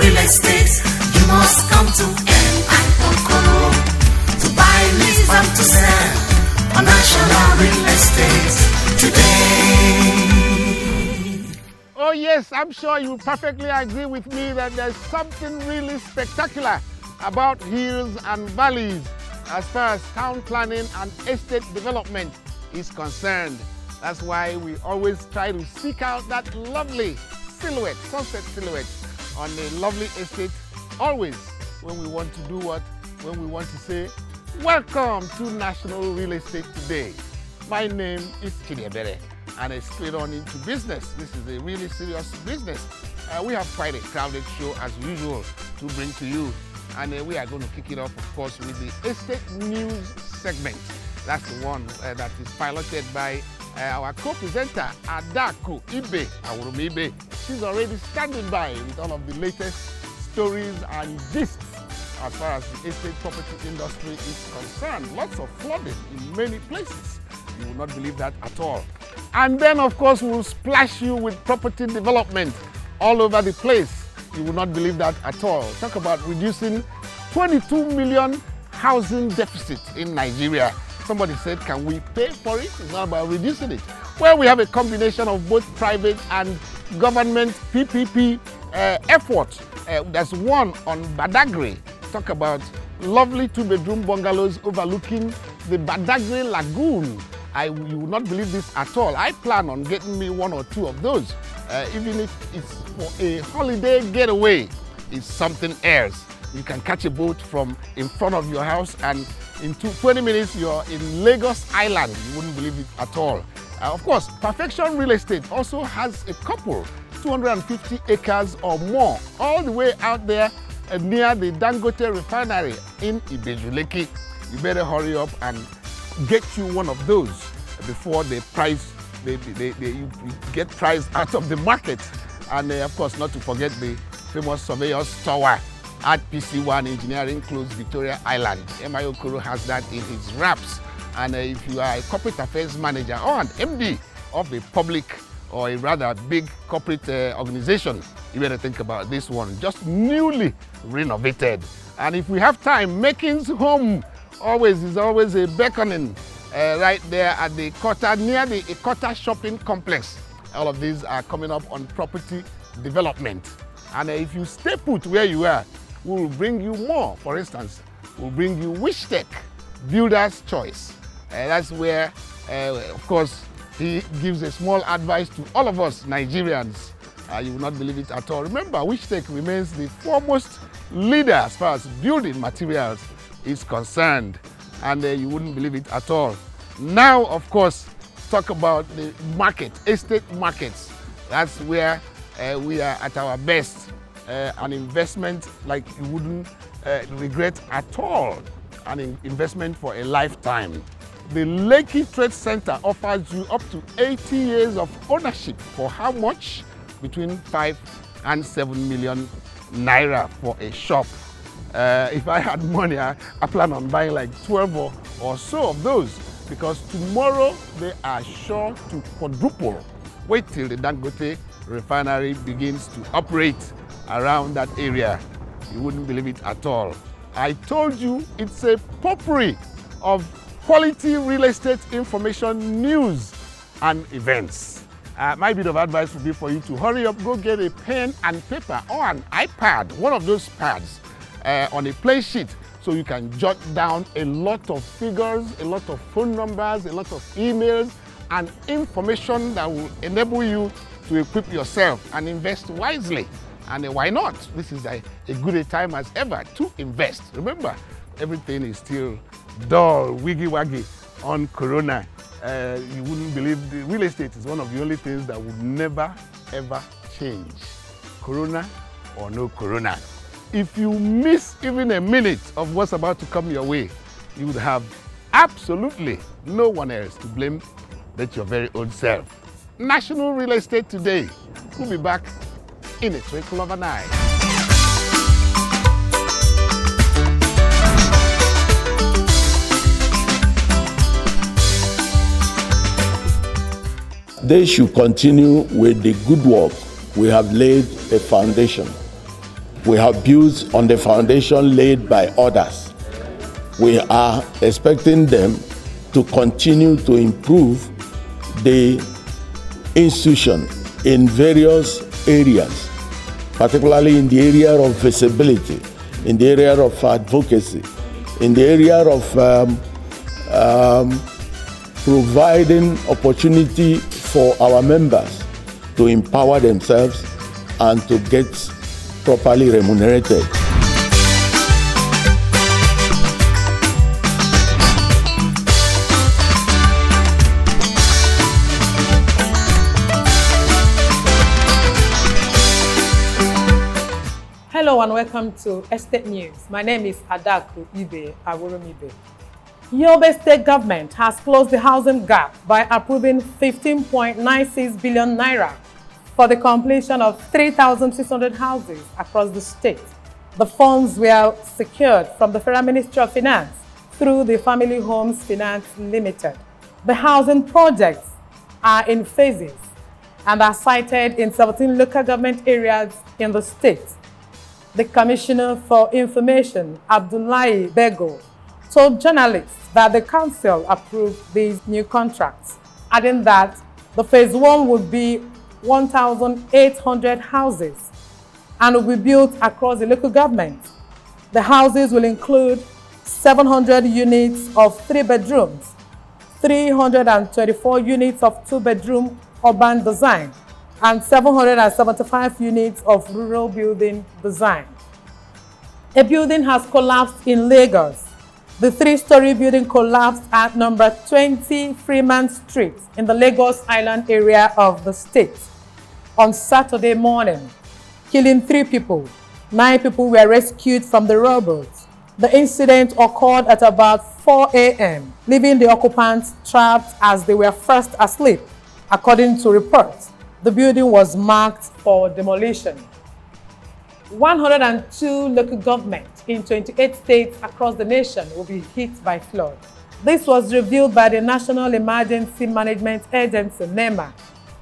real estate, you must come to M.Okoro to buy, lease and to sell on National Real Estate today. Oh yes, I'm sure you perfectly agree with me that there's something really spectacular about hills and valleys as far as town planning and estate development is concerned. That's why we always try to seek out that lovely silhouette, sunset silhouette on a lovely estate, always when we want to do what? When we want to say, welcome to National Real Estate today. My name is Chidiebere, and I straight on into business. This is a really serious business. We have quite a crowded show as usual to bring to you. And we are going to kick it off, of course, with the Estate News segment. That's the one that is piloted by our co-presenter, Adaku Ibe, Awurum Ibe. She's already standing by with all of the latest stories and gists as far as the estate property industry is concerned. Lots of flooding in many places. You will not believe that at all. And then, of course, we'll splash you with property development all over the place. You will not believe that at all. Talk about reducing 22 million housing deficit in Nigeria. Somebody said, can we pay for it? It's not about reducing it. Well, we have a combination of both private and government PPP efforts. There's one on Badagry. Talk about lovely two-bedroom bungalows overlooking the Badagry Lagoon. You will not believe this at all. I plan on getting me one or two of those. Even if it's for a holiday getaway, it's something else. You can catch a boat from in front of your house and in 20 minutes you're in Lagos Island. You wouldn't believe it at all. Of course, Perfection Real Estate also has a couple, 250 acres or more, all the way out there near the Dangote refinery in Ibeju-Lekki. You better hurry up and get you one of those before the price you get priced out of the market. And of course, not to forget the famous Surveyor's Tower at PC1 Engineering Close, Victoria Island. M.Okoro has that in his wraps. And if you are a corporate affairs manager or an MD of a public or a rather big corporate organization, you better think about this one. Just newly renovated. And if we have time, Makings Home is always a beckoning. Right there at the Ikota, near the Ikota shopping complex. All of these are coming up on property development. And if you stay put where you are, we will bring you more. For instance, we'll bring you Wishtech, Builder's Choice. That's where, of course, he gives a small advice to all of us Nigerians. You will not believe it at all. Remember, Wishtech remains the foremost leader as far as building materials is concerned. And you wouldn't believe it at all. Now, of course, talk about the market, estate markets. That's where we are at our best. An investment like you wouldn't regret at all. An investment for a lifetime. The Lekki Trade Center offers you up to 80 years of ownership for how much? Between 5 and 7 million naira for a shop. If I had money, I plan on buying like 12 or so of those, because tomorrow they are sure to quadruple. Wait till the Dangote refinery begins to operate around that area. You wouldn't believe it at all. I told you it's a potpourri of quality real estate information, news and events. My bit of advice would be for you to hurry up, go get a pen and paper or an iPad, one of those pads, on a plain sheet, so you can jot down a lot of figures, a lot of phone numbers, a lot of emails, and information that will enable you to equip yourself and invest wisely. And why not? This is a good a time as ever to invest. Remember, everything is still dull, wiggy-waggy on Corona. You wouldn't believe the real estate is one of the only things that would never, ever change. Corona or no Corona. If you miss even a minute of what's about to come your way, you would have absolutely no one else to blame but your very own self. National Real Estate Today. We'll be back in a twinkle of an eye. They should continue with the good work. We have laid a foundation. We have built on the foundation laid by others. We are expecting them to continue to improve the institution in various areas, particularly in the area of visibility, in the area of advocacy, in the area of providing opportunity for our members to empower themselves and to get properly remunerated. Hello and welcome to Estate News. My name is Adaku Ibe Awurumibe. Yobe State Government has closed the housing gap by approving 15.96 billion naira for the completion of 3,600 houses across the state. The funds were secured from the Federal Ministry of Finance through the Family Homes Finance Limited. The housing projects are in phases and are sited in 17 local government areas in the state. The Commissioner for Information, Abdullahi Bego, told journalists that the council approved these new contracts, adding that the phase 1 would be 1,800 houses and will be built across the local government. The houses will include 700 units of 3 bedrooms, 324 units of 2-bedroom urban design, and 775 units of rural building design. A building has collapsed in Lagos. The 3-story building collapsed at number 20 Freeman Street in the Lagos Island area of the state on Saturday morning, killing 3 people. 9 people were rescued from the rubble. The incident occurred at about 4 a.m., leaving the occupants trapped as they were fast asleep. According to reports, the building was marked for demolition. 102 local governments in 28 states across the nation will be hit by flood. This was revealed by the National Emergency Management Agency, NEMA,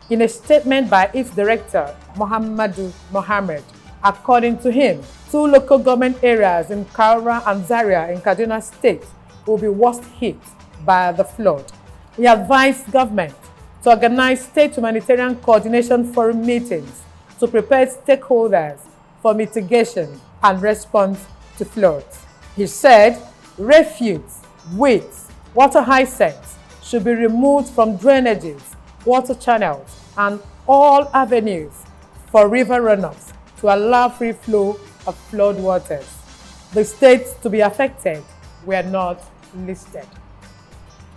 in a statement by its director, Muhammadu Mohammed. According to him, 2 local government areas in Kaura and Zaria in Kaduna State will be worst hit by the flood. He advised government to organize state humanitarian coordination forum meetings to prepare stakeholders for mitigation and response to floods. He said refuse, weeds, water hyacinths should be removed from drainages, water channels, and all avenues for river runoffs to allow free flow of flood waters. The states to be affected were not listed.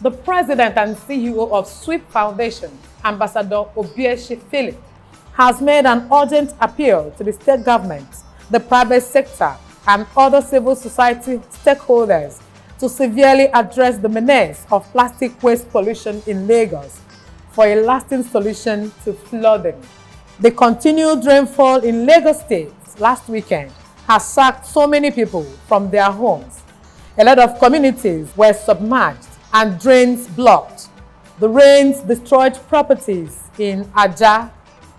The president and CEO of SWEEP Foundation, Ambassador Obieshi Philip, has made an urgent appeal to the state government, the private sector, and other civil society stakeholders to severely address the menace of plastic waste pollution in Lagos for a lasting solution to flooding. The continued rainfall in Lagos State last weekend has sacked so many people from their homes. A lot of communities were submerged and drains blocked. The rains destroyed properties in Aja,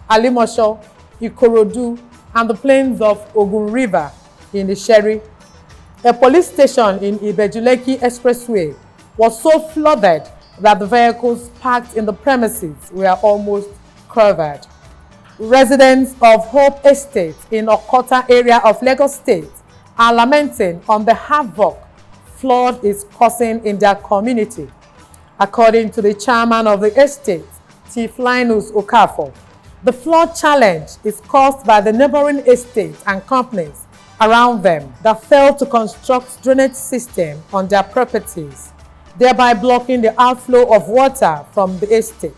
Alimosho, Ikorodu, and the plains of Ogun River in the Sherry. A police station in Ibejuleki Expressway was so flooded that the vehicles parked in the premises were almost covered. Residents of Hope Estate in Okota area of Lagos State are lamenting on the havoc flood is causing in their community. According to the chairman of the estate, Chief Linus Okafor, the flood challenge is caused by the neighboring estates and companies around them that failed to construct drainage system on their properties, thereby blocking the outflow of water from the estate.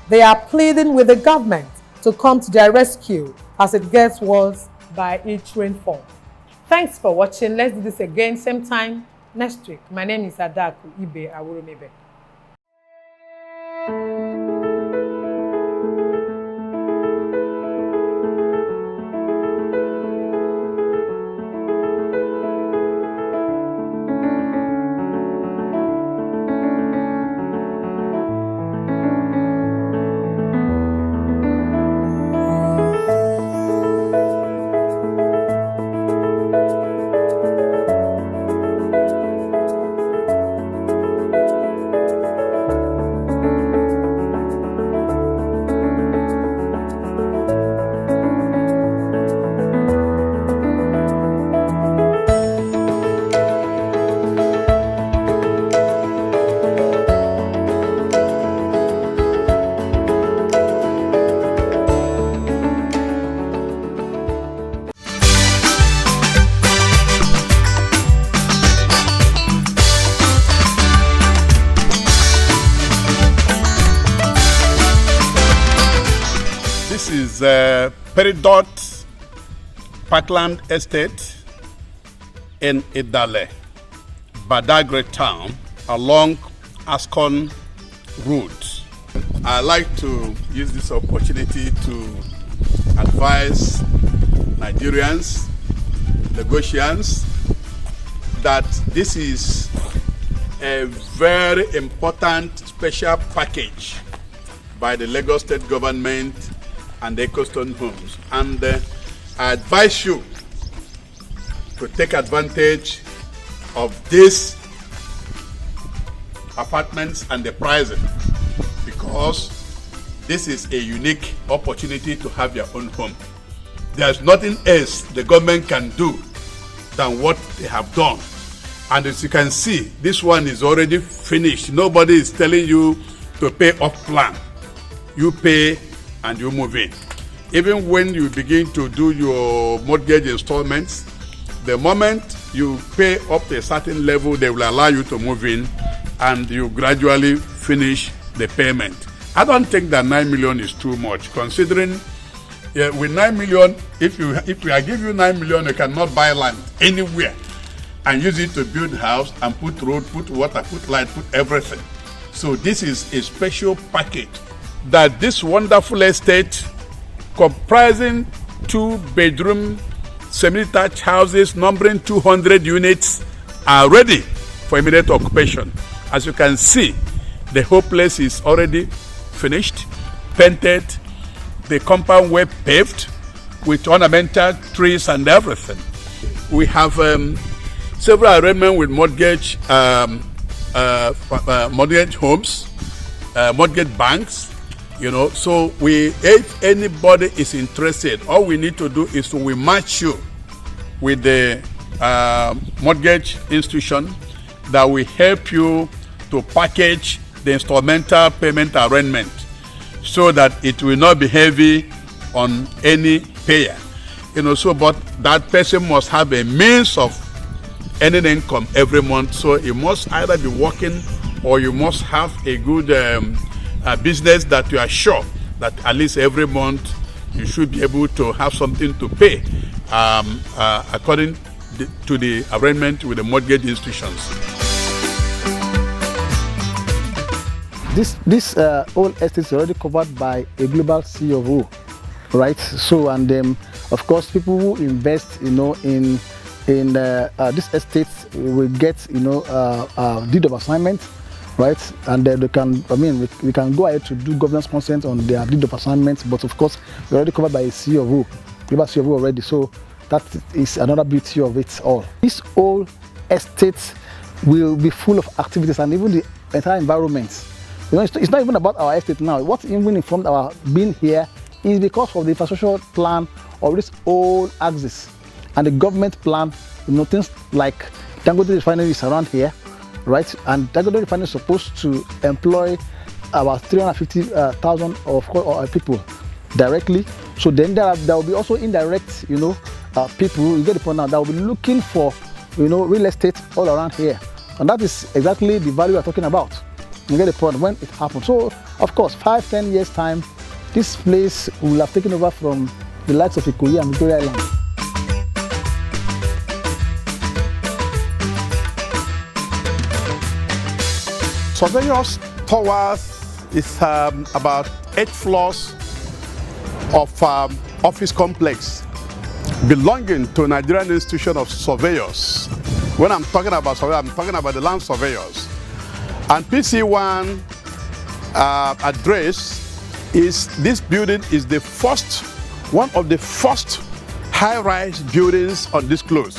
They are pleading with the government to come to their rescue as it gets worse by each rainfall. Thanks for watching. Let's do this again same time next week. My name is Adaku Ibe Awurumibe. is Peridot Parkland Estate in Idale, Badagry town, along Ascon Road. I like to use this opportunity to advise Nigerians, Lagosians, that this is a very important special package by the Lagos State government and Ecostone Homes. And I advise you to take advantage of these apartments and the pricing, because this is a unique opportunity to have your own home. There's nothing else the government can do than what they have done. And as you can see, this one is already finished. Nobody is telling you to pay off plan. You pay and you move in. Even when you begin to do your mortgage installments, the moment you pay up to a certain level, they will allow you to move in and you gradually finish the payment. I don't think that 9 million is too much, considering with 9 million, if I give you 9 million, you cannot buy land anywhere and use it to build house and put road, put water, put light, put everything. So this is a special package that this wonderful estate, comprising 2-bedroom semi-detached houses numbering 200 units, are ready for immediate occupation. As you can see, the whole place is already finished, painted, the compound well paved with ornamental trees and everything. We have several arrangements with mortgage homes, mortgage banks, you know. So if anybody is interested, all we need to do is we match you with the mortgage institution that will help you to package the instrumental payment arrangement, so that it will not be heavy on any payer. But that person must have a means of earning income every month. So you must either be working, or you must have a good business that you are sure that at least every month you should be able to have something to pay according to the arrangement with the mortgage institutions. This old estate is already covered by a global COO, right? So, and of course, people who invest, in this estate will get, deed of assignment, right? And they can, we can go ahead to do governance consent on their deed of assignment, but of course, we're already covered by a COO, global COO already. So that is another beauty of it all. This old estate will be full of activities, and even the entire environment. It's not even about our estate now. What even informed our being here is because of the infrastructure plan of this old axis and the government plan. Things like Dangote Refinery is around here, right? And Dangote Refinery is supposed to employ about 350,000 of people directly. So then there will be also indirect, people. You get the point now. That will be looking for, real estate all around here, and that is exactly the value we're talking about. You get the point when it happens. So, of course, 5-10 years time, this place will have taken over from the likes of Ikoyi and Victoria Island. Surveyors Towers is about 8 floors of office complex belonging to Nigerian Institution of Surveyors. When I'm talking about surveyors, I'm talking about the land surveyors. And PC1 address is this building is one of the first high-rise buildings on this close.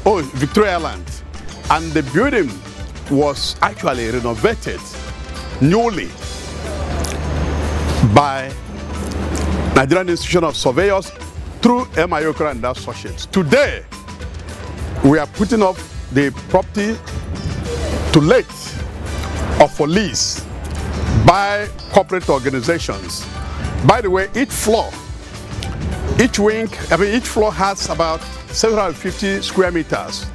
Victoria Island. And the building was actually renovated newly by Nigerian Institution of Surveyors through M.I. Okoro and Associates. Today, we are putting up the property to let or for lease by corporate organizations. By the way, each floor has about 750 square meters.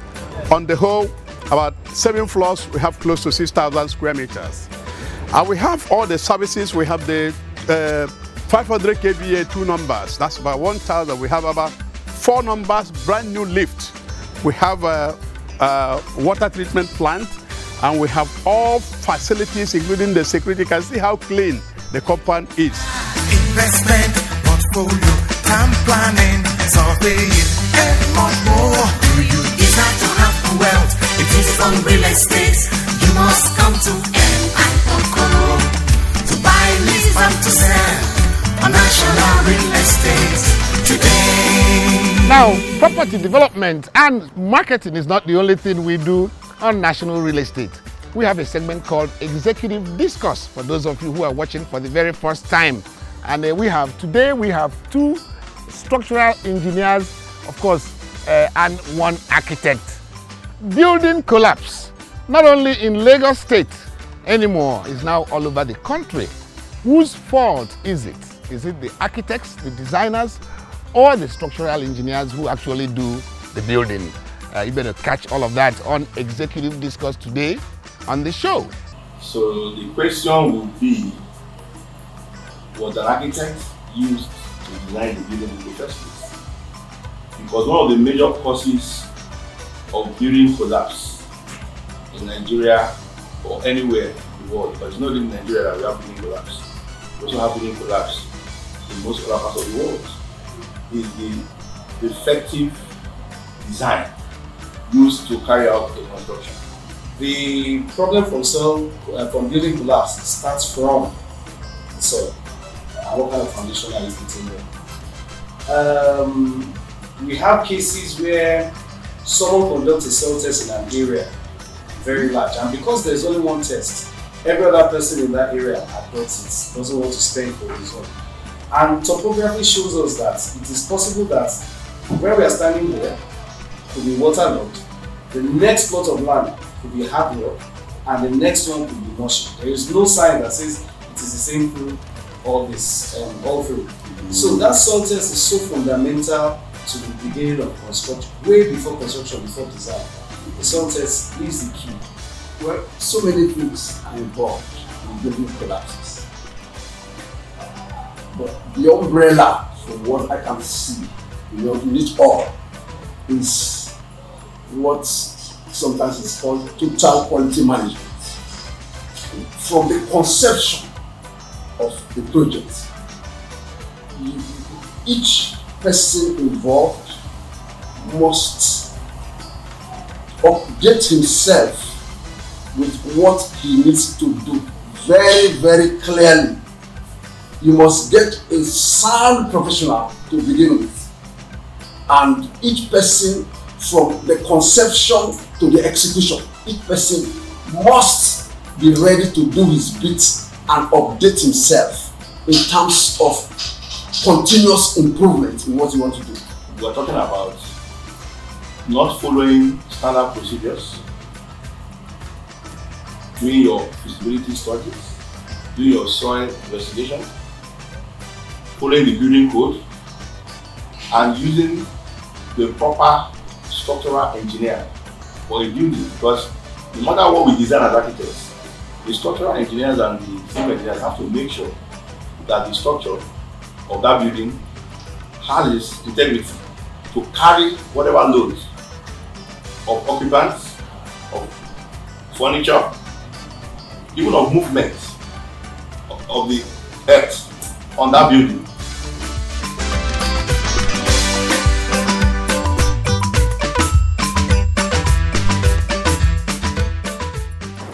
On the whole, about 7 floors, we have close to 6,000 square meters. And we have all the services. We have the 500 kVA, 2 numbers. That's about 1,000. We have about 4 numbers, brand new lift. We have a water treatment plant, and we have all facilities, including the security. You can see how clean the compound is. Investment, portfolio, town planning, surveying, and much more. Do you desire to have the wealth? It is from real estate. You must come to M&Co to buy, lease, and to sell on national real estate today. Now, property development and marketing is not the only thing we do on national real estate. We have a segment called Executive Discourse for those of you who are watching for the very first time. And today we have 2 structural engineers, of course, and 1 architect. Building collapse, not only in Lagos State anymore, is now all over the country. Whose fault is it? Is it the architects, the designers, or the structural engineers who actually do the building? You better catch all of that on Executive Discourse today on the show. So the question will be, was an architect used to design the building in the first place? Because one of the major causes of building collapse in Nigeria or anywhere in the world, but it's not in Nigeria that we have building collapse. We also have building collapse in most other parts of the world, is the effective design used to carry out the construction. The problem from building collapse starts from the soil. And what kind of foundation are you putting there? We have cases where someone conducts a soil test in an area very large, and because there's only one test, every other person in that area adopts it, doesn't want to spend for his own. And topography shows us that it is possible that where we are standing here could be waterlogged, the next plot of land could be hard rock, and the next one could be mushy. There is no sign that says it is the same through all through. So that soil test is so fundamental to the beginning of construction, way before construction, before design. The soil test is the key. Well, so many things are involved in building collapses. But the umbrella, from what I can see, in it all, is what sometimes is called total quality management. From the conception of the project, each person involved must update himself with what he needs to do very, very clearly. You must get a sound professional to begin with, and each person, from the conception to the execution, each person must be ready to do his bit and update himself in terms of continuous improvement in what you want to do. We are talking about not following standard procedures, doing your feasibility studies, doing your soil investigation, following the building code, and using the proper structural engineer for a building. Because no matter what we design as architects, the structural engineers and the civil engineers have to make sure that the structure of that building has its integrity to carry whatever loads of occupants, of furniture, even of movement of the earth on that building.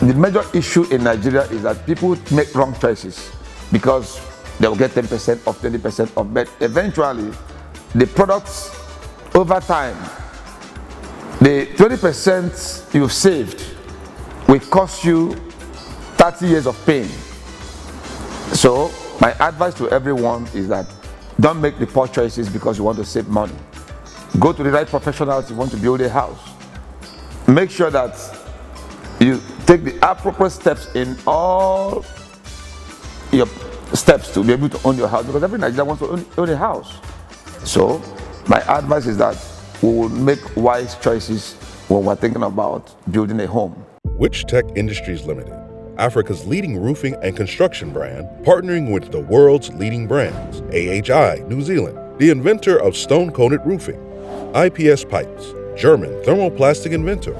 The major issue in Nigeria is that people make wrong choices because they will get 10% off, 20% off, but eventually the products over time, the 20% you've saved will cost you 30 years of pain. So my advice to everyone is that don't make the poor choices because you want to save money. Go to the right professionals if you want to build a house. Make sure that you take the appropriate steps in all your steps to be able to own your house, because every Nigerian wants to own a house. So my advice is that we will make wise choices when we're thinking about building a home. Witch Tech Industries Limited, Africa's leading roofing and construction brand, partnering with the world's leading brands. AHI New Zealand, the inventor of stone-coated roofing. IPS Pipes, German thermoplastic inventor.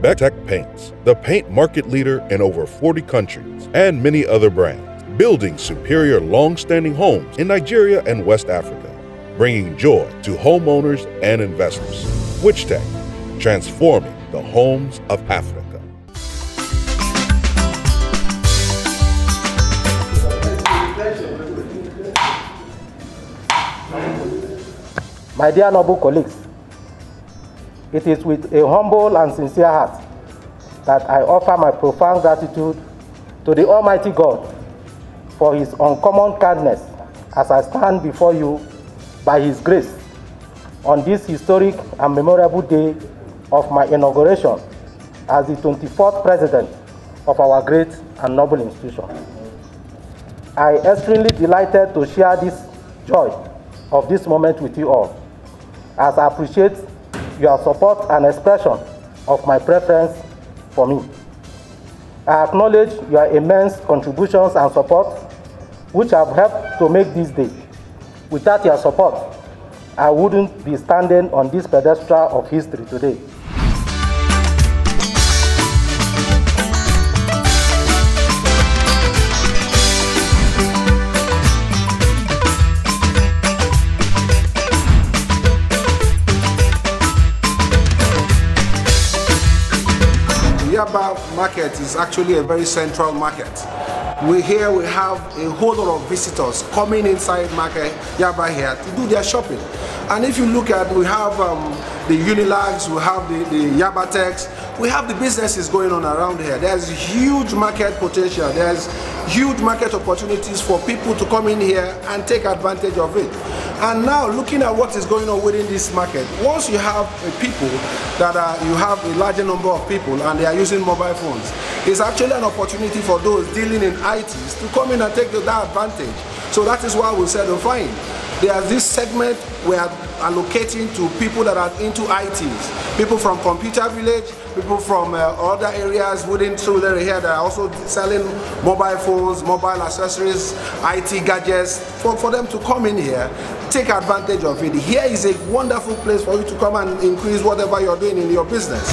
Bectec Paints, the paint market leader in over 40 countries, and many other brands, building superior long-standing homes in Nigeria and West Africa, bringing joy to homeowners and investors. Witchtech, transforming the homes of Africa. My dear noble colleagues, it is with a humble and sincere heart that I offer my profound gratitude to the Almighty God for His uncommon kindness as I stand before you by His grace on this historic and memorable day of my inauguration as the 24th President of our great and noble institution. I am extremely delighted to share this joy of this moment with you all, as I appreciate your support and expression of my preference for me. I acknowledge your immense contributions and support, which have helped to make this day. Without your support, I wouldn't be standing on this pedestal of history today. Yaba market is actually a very central market. We have a whole lot of visitors coming inside market Yaba here to do their shopping. And if you look at, we have the Unilags, we have the Yabatex, we have the businesses going on around here. There's huge market potential. There's huge market opportunities for people to come in here and take advantage of it. And now looking at what is going on within this market, once you have people you have a larger number of people and they are using mobile phones, it's actually an opportunity for those dealing in ITs to come in and take that advantage. So that is why we said, fine, there's this segment we are allocating to people that are into ITs, people from Computer Village, people from other areas within through there here that are also selling mobile phones, mobile accessories, IT gadgets, for them to come in here, take advantage of it. Here is a wonderful place for you to come and increase whatever you're doing in your business.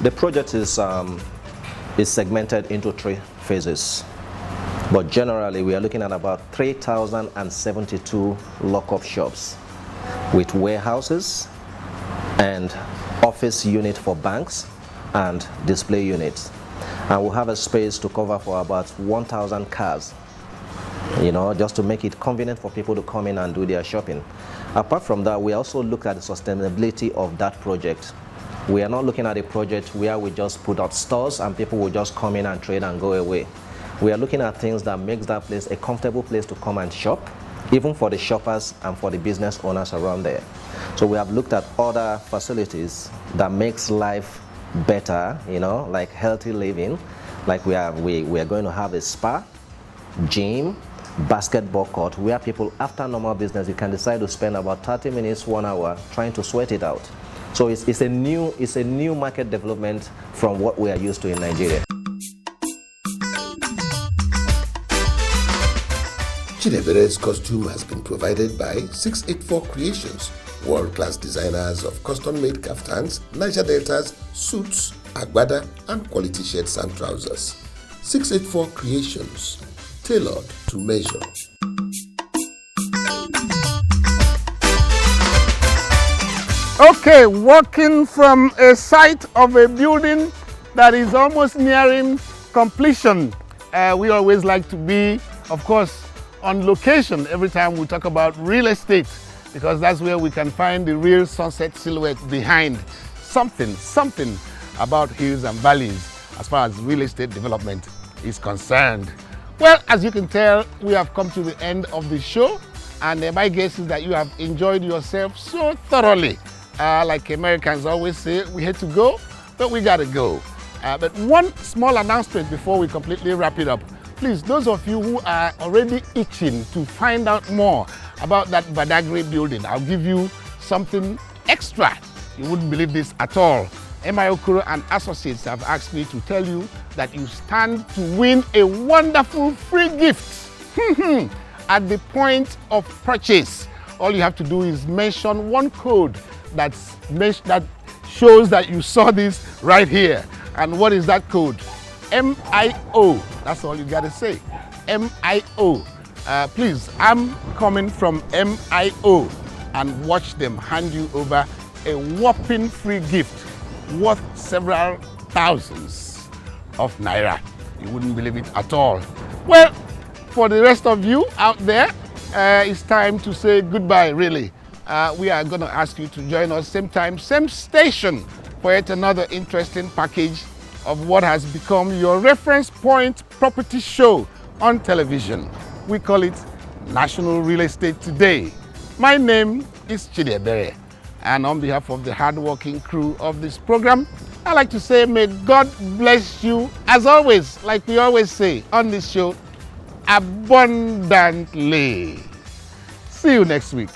The project is segmented into 3 phases. But generally, we are looking at about 3,072 lock-up shops with warehouses and office unit for banks and display units. And we'll have a space to cover for about 1,000 cars, just to make it convenient for people to come in and do their shopping. Apart from that, we also look at the sustainability of that project. We are not looking at a project where we just put out stores and people will just come in and trade and go away. We are looking at things that makes that place a comfortable place to come and shop, even for the shoppers and for the business owners around there. So we have looked at other facilities that makes life better, like healthy living. Like we are going to have a spa, gym, basketball court, where people after normal business, you can decide to spend about 30 minutes, 1 hour trying to sweat it out. So it's a new market development from what we are used to in Nigeria. Chinebere's costume has been provided by 684 Creations, world-class designers of custom-made kaftans, Niger Deltas, suits, agbada, and quality shirts and trousers. 684 Creations, tailored to measure. Okay, walking from a site of a building that is almost nearing completion. We always like to be, of course, on location every time we talk about real estate, because that's where we can find the real sunset silhouette behind something about hills and valleys as far as real estate development is concerned. Well, as you can tell, we have come to the end of the show, and my guess is that you have enjoyed yourself so thoroughly. Like Americans always say, we had to go, but we gotta go. But one small announcement before we completely wrap it up. Please, those of you who are already itching to find out more about that Badagry building, I'll give you something extra. You wouldn't believe this at all. M.I. Okoro and Associates have asked me to tell you that you stand to win a wonderful free gift at the point of purchase. All you have to do is mention one code that shows that you saw this right here. And what is that code? MIO. That's all you gotta say. MIO. Please, I'm coming from MIO, and watch them hand you over a whopping free gift worth several thousands of naira. You wouldn't believe it at all. Well, for the rest of you out there, it's time to say goodbye, really. We are going to ask you to join us same time, same station, for yet another interesting package of what has become your reference point property show on television. We call it National Real Estate Today. My name is Chidiebere, and on behalf of the hardworking crew of this program, I'd like to say may God bless you, as always, like we always say on this show, abundantly. See you next week.